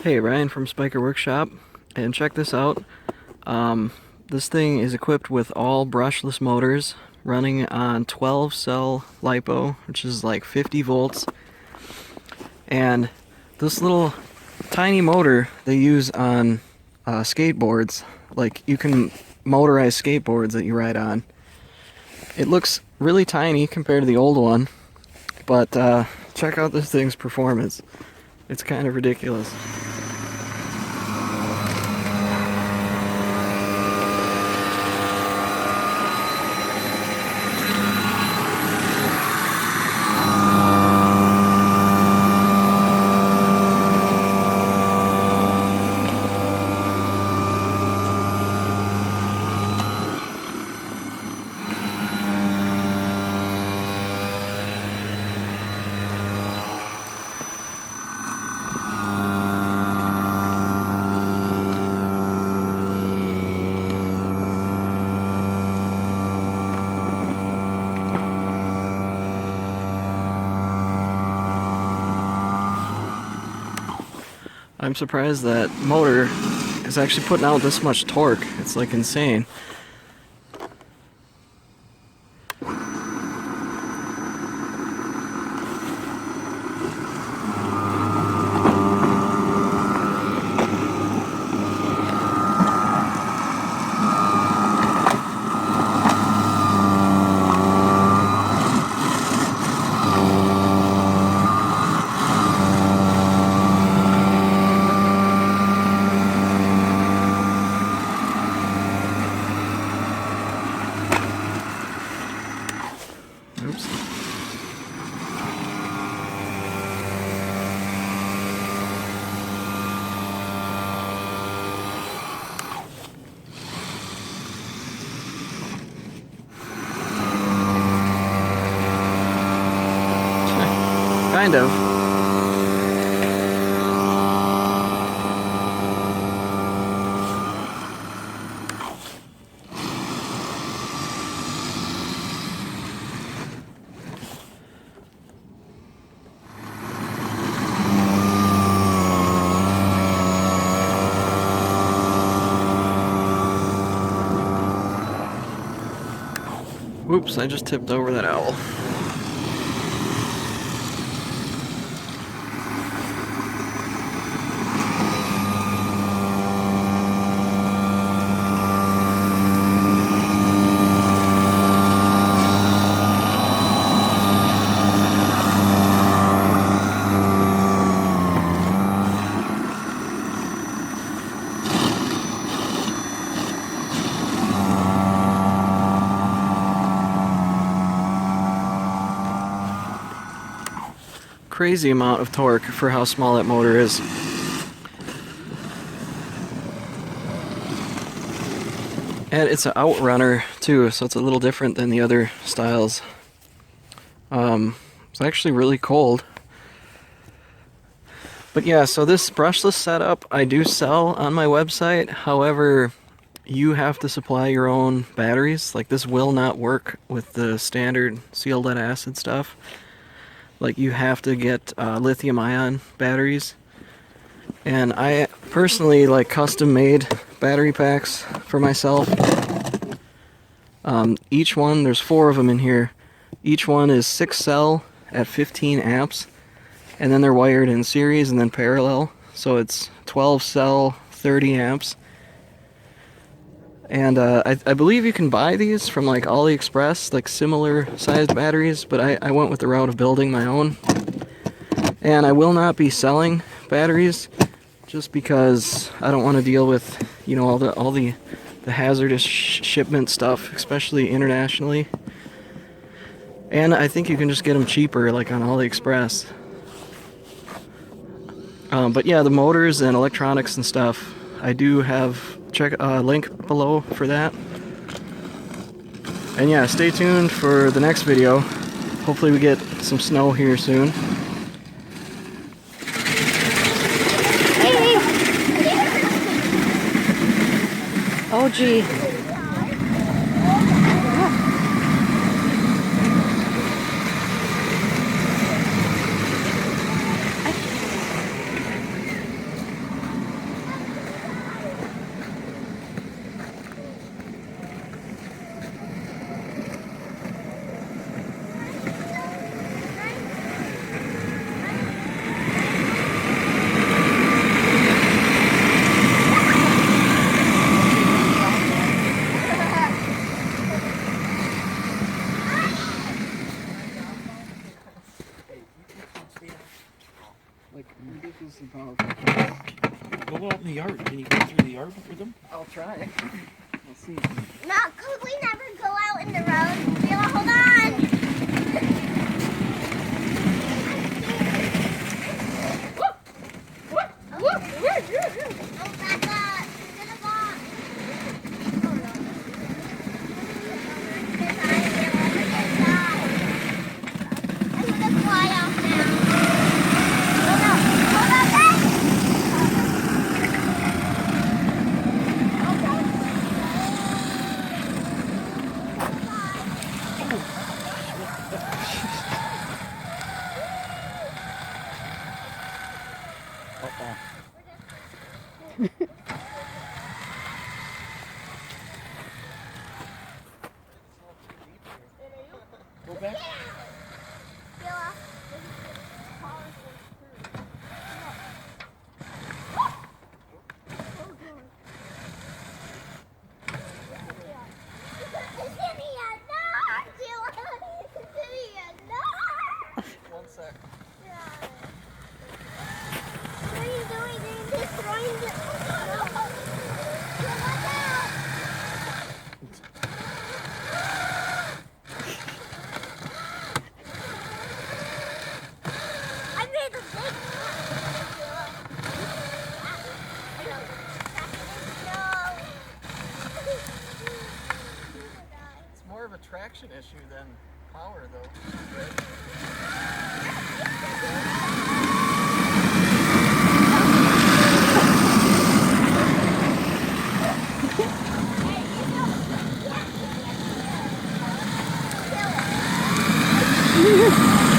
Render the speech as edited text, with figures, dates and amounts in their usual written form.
Hey, Ryan from Spyker Workshop, and check this out. This thing is equipped with all brushless motors running on 12 cell LiPo, which is like 50 volts. And this little tiny motor they use on skateboards, like you can motorize skateboards that you ride on. It looks really tiny compared to the old one, but check out this thing's performance. It's kind of ridiculous. I'm surprised that motor is actually putting out this much torque. It's like insane. Oops. Kind of. Whoops, I just tipped over that owl. Crazy amount of torque for how small that motor is. And it's an outrunner too, so it's a little different than the other styles. It's actually really cold. But yeah, so this brushless setup I do sell on my website. However, you have to supply your own batteries. Like, this will not work with the standard sealed lead acid stuff. Like, you have to get lithium-ion batteries. And I personally like custom made battery packs for myself. Each one, there's 4 of them in here. Each one is 6 cell at 15 amps. And then they're wired in series and then parallel. So it's 12 cell, 30 amps. And I believe you can buy these from like AliExpress, like similar sized batteries, but I went with the route of building my own. And I will not be selling batteries just because I don't want to deal with, you know, all the hazardous shipment stuff, especially internationally. And I think you can just get them cheaper, like on AliExpress. But yeah, the motors and electronics and stuff, I do have link below for that. And yeah, stay tuned for the next video. Hopefully we get some snow here soon. Hey! Oh gee. is about. Go out in the yard. Can you go through the yard with them? I'll try. We'll see. No, could we never go out in the road? Bella, hold on. Oh, back up. To the box. Oh, no. I'm gonna fly off now. Hold up. Hold up, hey! Uh-oh. Go back. Bella. One sec. What are you doing? You're destroying the... Look out! I made a big It's more of a traction issue than power, though. no!